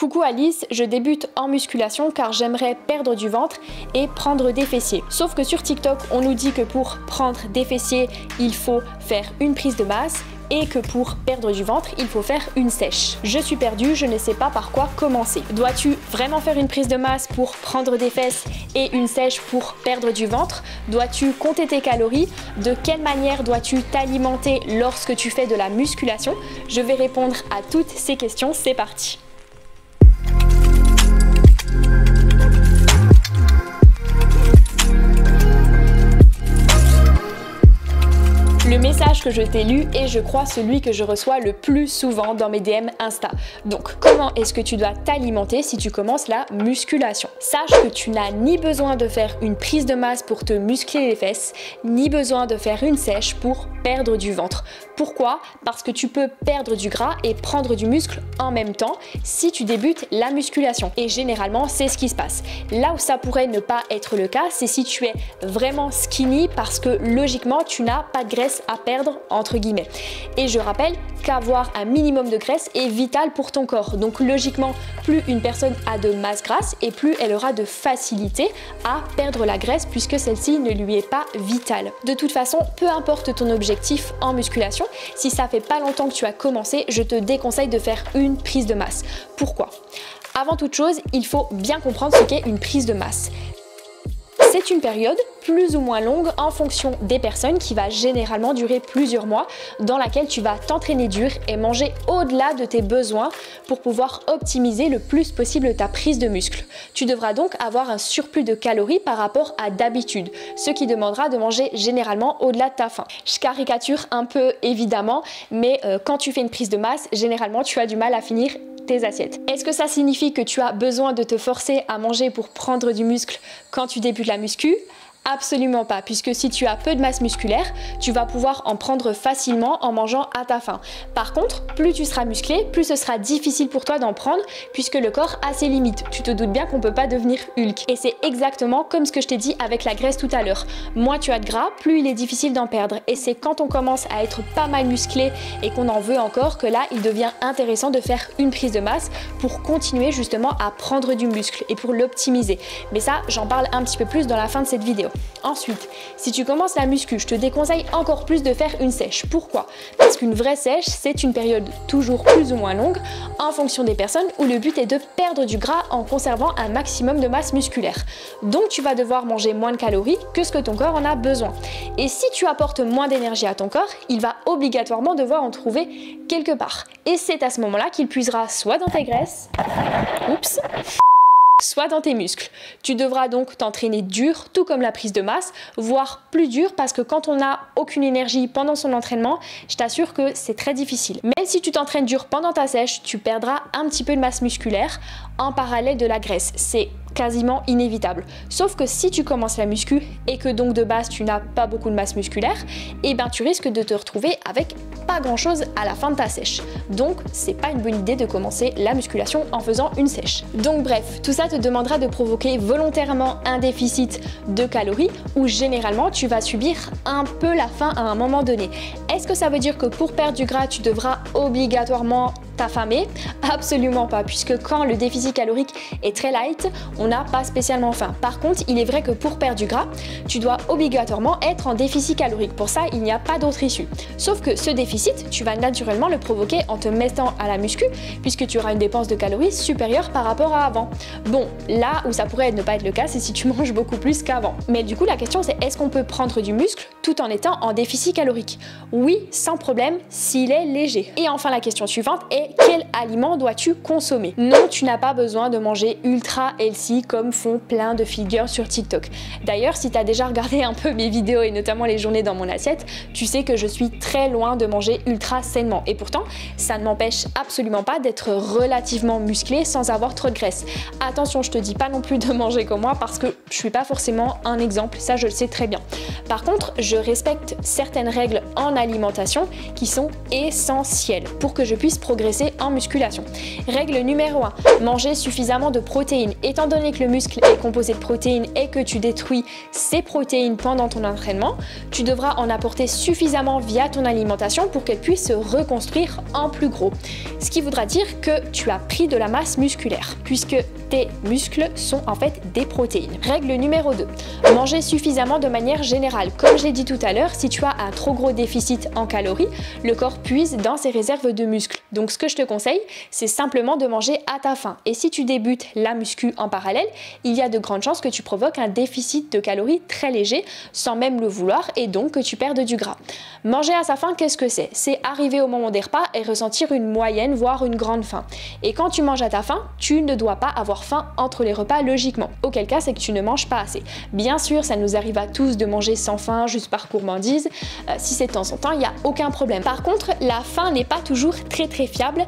Coucou Alice, je débute en musculation car j'aimerais perdre du ventre et prendre des fessiers. Sauf que sur TikTok, on nous dit que pour prendre des fessiers, il faut faire une prise de masse et que pour perdre du ventre, il faut faire une sèche. Je suis perdue, je ne sais pas par quoi commencer. Dois-tu vraiment faire une prise de masse pour prendre des fesses et une sèche pour perdre du ventre? Dois-tu compter tes calories? De quelle manière dois-tu t'alimenter lorsque tu fais de la musculation? Je vais répondre à toutes ces questions, c'est parti. Le message que je t'ai lu est, je crois, celui que je reçois le plus souvent dans mes DM Insta. Donc, comment est-ce que tu dois t'alimenter si tu commences la musculation? Sache que tu n'as ni besoin de faire une prise de masse pour te muscler les fesses, ni besoin de faire une sèche pour perdre du ventre. Pourquoi? Parce que tu peux perdre du gras et prendre du muscle en même temps si tu débutes la musculation. Et généralement, c'est ce qui se passe. Là où ça pourrait ne pas être le cas, c'est si tu es vraiment skinny parce que logiquement, tu n'as pas de graisse à perdre entre guillemets. Et je rappelle qu'avoir un minimum de graisse est vital pour ton corps. Donc logiquement, plus une personne a de masse grasse et plus elle aura de facilité à perdre la graisse puisque celle-ci ne lui est pas vitale. De toute façon, peu importe ton objectif en musculation, si ça fait pas longtemps que tu as commencé, je te déconseille de faire une prise de masse. Pourquoi? Avant toute chose, il faut bien comprendre ce qu'est une prise de masse. C'est une période plus ou moins longue en fonction des personnes qui va généralement durer plusieurs mois dans laquelle tu vas t'entraîner dur et manger au-delà de tes besoins pour pouvoir optimiser le plus possible ta prise de muscle. Tu devras donc avoir un surplus de calories par rapport à d'habitude, ce qui demandera de manger généralement au-delà de ta faim. Je caricature un peu évidemment, mais quand tu fais une prise de masse, généralement tu as du mal à finir tes assiettes. Est-ce que ça signifie que tu as besoin de te forcer à manger pour prendre du muscle quand tu débutes la muscu? Absolument pas, puisque si tu as peu de masse musculaire, tu vas pouvoir en prendre facilement en mangeant à ta faim. Par contre, plus tu seras musclé, plus ce sera difficile pour toi d'en prendre, puisque le corps a ses limites. Tu te doutes bien qu'on peut pas devenir Hulk. Et c'est exactement comme ce que je t'ai dit avec la graisse tout à l'heure. Moins tu as de gras, plus il est difficile d'en perdre. Et c'est quand on commence à être pas mal musclé et qu'on en veut encore que là, il devient intéressant de faire une prise de masse pour continuer justement à prendre du muscle et pour l'optimiser. Mais ça, j'en parle un petit peu plus dans la fin de cette vidéo. Ensuite, si tu commences la muscu, je te déconseille encore plus de faire une sèche. Pourquoi? Parce qu'une vraie sèche, c'est une période toujours plus ou moins longue en fonction des personnes où le but est de perdre du gras en conservant un maximum de masse musculaire. Donc tu vas devoir manger moins de calories que ce que ton corps en a besoin. Et si tu apportes moins d'énergie à ton corps, il va obligatoirement devoir en trouver quelque part. Et c'est à ce moment-là qu'il puisera soit dans tes graisses, soit dans tes muscles. Tu devras donc t'entraîner dur, tout comme la prise de masse, voire plus dur parce que quand on n'a aucune énergie pendant son entraînement, je t'assure que c'est très difficile. Même si tu t'entraînes dur pendant ta sèche, tu perdras un petit peu de masse musculaire en parallèle de la graisse. C'est quasiment inévitable. Sauf que si tu commences la muscu et que donc de base tu n'as pas beaucoup de masse musculaire, et ben tu risques de te retrouver avec pas grand chose à la fin de ta sèche. Donc c'est pas une bonne idée de commencer la musculation en faisant une sèche. Donc bref, tout ça te demandera de provoquer volontairement un déficit de calories où généralement tu vas subir un peu la faim à un moment donné. Est-ce que ça veut dire que pour perdre du gras tu devras obligatoirement t'affamer? Absolument pas, puisque quand le déficit calorique est très light, on n'a pas spécialement faim. Par contre, il est vrai que pour perdre du gras, tu dois obligatoirement être en déficit calorique. Pour ça, il n'y a pas d'autre issue. Sauf que ce déficit, tu vas naturellement le provoquer en te mettant à la muscu, puisque tu auras une dépense de calories supérieure par rapport à avant. Bon, là où ça pourrait ne pas être le cas, c'est si tu manges beaucoup plus qu'avant. Mais du coup, la question c'est, est-ce qu'on peut prendre du muscle tout en étant en déficit calorique? Oui, sans problème, s'il est léger. Et enfin, la question suivante est, quel aliment dois-tu consommer? Non, tu n'as pas besoin de manger ultra healthy comme font plein de figures sur TikTok. D'ailleurs, si tu as déjà regardé un peu mes vidéos et notamment les journées dans mon assiette, tu sais que je suis très loin de manger ultra sainement. Et pourtant, ça ne m'empêche absolument pas d'être relativement musclée sans avoir trop de graisse. Attention, je te dis pas non plus de manger comme moi parce que je suis pas forcément un exemple, ça je le sais très bien. Par contre, je respecte certaines règles en alimentation qui sont essentielles pour que je puisse progresser progresser en musculation. Règle numéro 1, manger suffisamment de protéines. Étant donné que le muscle est composé de protéines et que tu détruis ces protéines pendant ton entraînement, tu devras en apporter suffisamment via ton alimentation pour qu'elle puisse se reconstruire en plus gros. Ce qui voudra dire que tu as pris de la masse musculaire, puisque tes muscles sont en fait des protéines. Règle numéro 2, manger suffisamment de manière générale. Comme je l'ai dit tout à l'heure, si tu as un trop gros déficit en calories, le corps puise dans ses réserves de muscles. Donc ce que je te conseille, c'est simplement de manger à ta faim. Et si tu débutes la muscu en parallèle, il y a de grandes chances que tu provoques un déficit de calories très léger sans même le vouloir et donc que tu perdes du gras. Manger à sa faim, qu'est-ce que c'est? C'est arriver au moment des repas et ressentir une moyenne, voire une grande faim. Et quand tu manges à ta faim, tu ne dois pas avoir faim entre les repas logiquement. Auquel cas, c'est que tu ne manges pas assez. Bien sûr, ça nous arrive à tous de manger sans faim, juste par gourmandise. Si c'est de temps en temps, il n'y a aucun problème. Par contre, la faim n'est pas toujours très fiable.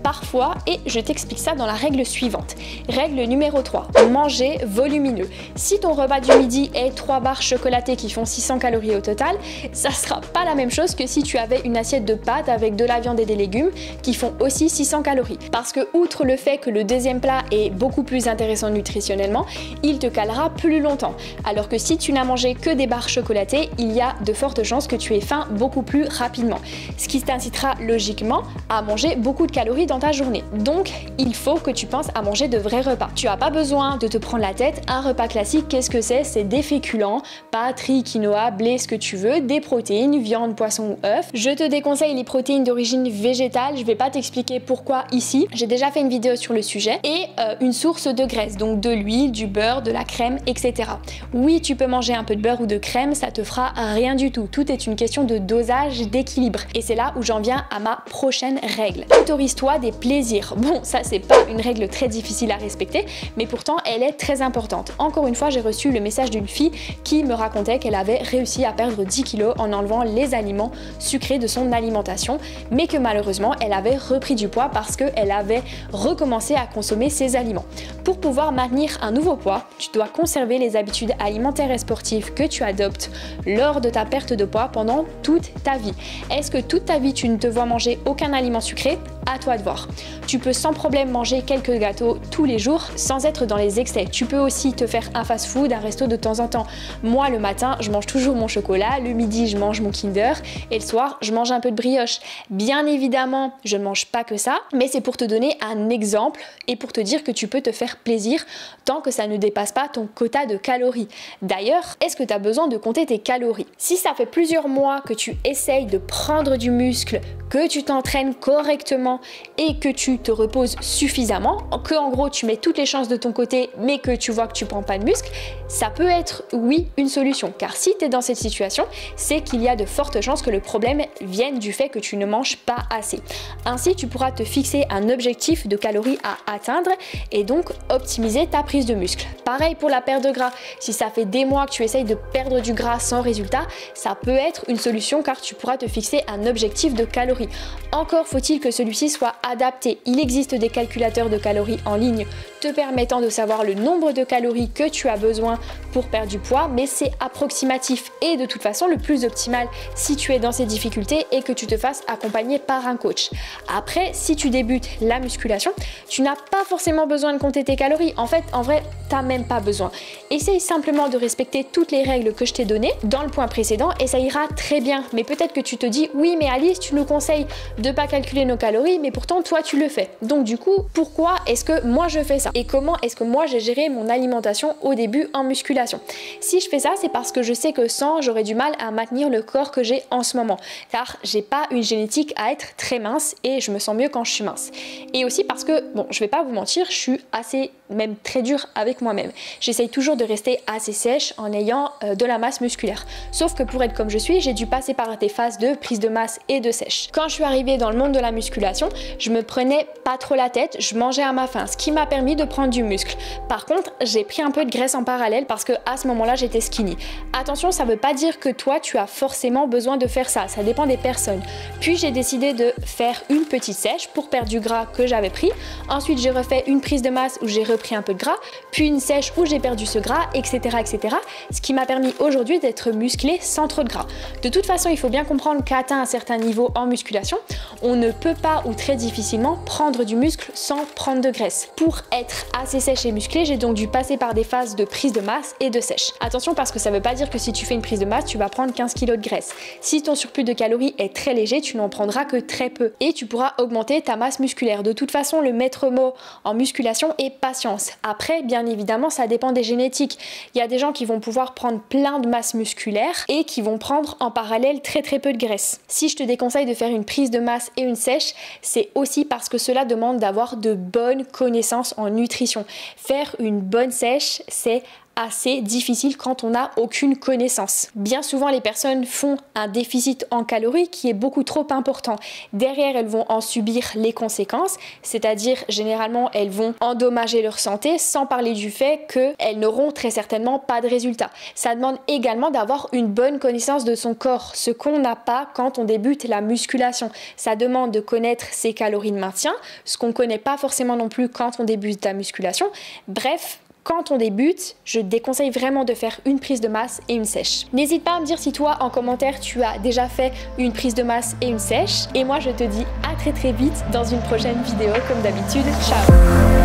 Parfois, et je t'explique ça dans la règle suivante. Règle numéro 3, manger volumineux. Si ton repas du midi est 3 barres chocolatées qui font 600 calories au total, ça sera pas la même chose que si tu avais une assiette de pâtes avec de la viande et des légumes qui font aussi 600 calories. Parce que outre le fait que le deuxième plat est beaucoup plus intéressant nutritionnellement, il te calera plus longtemps. Alors que si tu n'as mangé que des barres chocolatées, il y a de fortes chances que tu aies faim beaucoup plus rapidement. Ce qui t'incitera logiquement à manger beaucoup de calories dans ta journée. Donc, il faut que tu penses à manger de vrais repas. Tu n'as pas besoin de te prendre la tête. Un repas classique, qu'est-ce que c'est? C'est des féculents, pâtes, riz, quinoa, blé, ce que tu veux, des protéines, viande, poisson ou œufs. Je te déconseille les protéines d'origine végétale. Je vais pas t'expliquer pourquoi ici. J'ai déjà fait une vidéo sur le sujet. Et une source de graisse, donc de l'huile, du beurre, de la crème, etc. Oui, tu peux manger un peu de beurre ou de crème, ça te fera rien du tout. Tout est une question de dosage, d'équilibre. Et c'est là où j'en viens à ma prochaine règle. Autorise-toi des plaisirs. Bon, ça c'est pas une règle très difficile à respecter, mais pourtant elle est très importante. Encore une fois, j'ai reçu le message d'une fille qui me racontait qu'elle avait réussi à perdre 10 kilos en enlevant les aliments sucrés de son alimentation, mais que malheureusement elle avait repris du poids parce qu'elle avait recommencé à consommer ces aliments. Pour pouvoir maintenir un nouveau poids, tu dois conserver les habitudes alimentaires et sportives que tu adoptes lors de ta perte de poids pendant toute ta vie. Est-ce que toute ta vie tu ne te vois manger aucun aliment sucré? À toi de voir. Tu peux sans problème manger quelques gâteaux tous les jours sans être dans les excès. Tu peux aussi te faire un fast-food, un resto de temps en temps. Moi, le matin, je mange toujours mon chocolat, le midi, je mange mon Kinder et le soir, je mange un peu de brioche. Bien évidemment, je ne mange pas que ça, mais c'est pour te donner un exemple et pour te dire que tu peux te faire plaisir tant que ça ne dépasse pas ton quota de calories. D'ailleurs, est-ce que tu as besoin de compter tes calories? Si ça fait plusieurs mois que tu essayes de prendre du muscle, que tu t'entraînes correctement et que tu te reposes suffisamment, que en gros tu mets toutes les chances de ton côté mais que tu vois que tu prends pas de muscle, ça peut être oui une solution, car si tu es dans cette situation, c'est qu'il y a de fortes chances que le problème vienne du fait que tu ne manges pas assez. Ainsi, tu pourras te fixer un objectif de calories à atteindre et donc optimiser ta prise de muscle. Pareil pour la perte de gras, si ça fait des mois que tu essayes de perdre du gras sans résultat, ça peut être une solution car tu pourras te fixer un objectif de calories. Encore faut-il que celui-ci soit adapté. Il existe des calculateurs de calories en ligne te permettant de savoir le nombre de calories que tu as besoin pour perdre du poids, mais c'est approximatif et de toute façon le plus optimal si tu es dans ces difficultés et que tu te fasses accompagner par un coach. Après, si tu débutes la musculation, tu n'as pas forcément besoin de compter tes calories. En fait, en vrai, t'as même pas besoin. Essaye simplement de respecter toutes les règles que je t'ai données dans le point précédent et ça ira très bien. Mais peut-être que tu te dis, oui, mais Alice, tu nous conseilles de pas calculer nos calories, mais pourtant toi tu le fais. Donc du coup, pourquoi est-ce que moi je fais ça? Et comment est-ce que moi j'ai géré mon alimentation au début en musculation? Si je fais ça, c'est parce que je sais que sans, j'aurais du mal à maintenir le corps que j'ai en ce moment, car j'ai pas une génétique à être très mince et je me sens mieux quand je suis mince. Et aussi parce que, bon, je vais pas vous mentir, je suis assez, même très dure avec moi-même. J'essaye toujours de rester assez sèche en ayant de la masse musculaire. Sauf que pour être comme je suis, j'ai dû passer par des phases de prise de masse et de sèche. Quand je suis arrivée dans le monde de la musculation, je me prenais pas trop la tête, je mangeais à ma faim, ce qui m'a permis de prendre du muscle. Par contre, j'ai pris un peu de graisse en parallèle parce que à ce moment-là, j'étais skinny. Attention, ça veut pas dire que toi, tu as forcément besoin de faire ça dépend des personnes. Puis j'ai décidé de faire une petite sèche pour perdre du gras que j'avais pris. Ensuite, j'ai refait une prise de masse où j'ai repris un peu de gras, puis une sèche où j'ai perdu ce gras, etc., etc. Ce qui m'a permis aujourd'hui d'être musclé sans trop de gras. De toute façon, il faut bien comprendre qu'atteint un certain niveau en musculation, on ne peut pas ou très difficilement prendre du muscle sans prendre de graisse. Pour être assez sèche et musclée, j'ai donc dû passer par des phases de prise de masse et de sèche. Attention, parce que ça veut pas dire que si tu fais une prise de masse, tu vas prendre 15 kg de graisse. Si ton surplus de calories est très léger, tu n'en prendras que très peu et tu pourras augmenter ta masse musculaire. De toute façon, le maître mot en musculation est patience. Après, bien évidemment, ça dépend des génétiques. Il y a des gens qui vont pouvoir prendre plein de masse musculaire et qui vont prendre en parallèle très peu de graisse. Si je te déconseille de faire une prise de masse et une sèche, c'est aussi parce que cela demande d'avoir de bonnes connaissances en nutrition. Faire une bonne sèche, c'est assez difficile quand on n'a aucune connaissance. Bien souvent, les personnes font un déficit en calories qui est beaucoup trop important. Derrière, elles vont en subir les conséquences, c'est-à-dire généralement, elles vont endommager leur santé, sans parler du fait qu'elles n'auront très certainement pas de résultats. Ça demande également d'avoir une bonne connaissance de son corps, ce qu'on n'a pas quand on débute la musculation. Ça demande de connaître ses calories de maintien, ce qu'on ne connaît pas forcément non plus quand on débute la musculation. Bref, quand on débute, je te déconseille vraiment de faire une prise de masse et une sèche. N'hésite pas à me dire si toi, en commentaire, tu as déjà fait une prise de masse et une sèche. Et moi, je te dis à très vite dans une prochaine vidéo comme d'habitude. Ciao!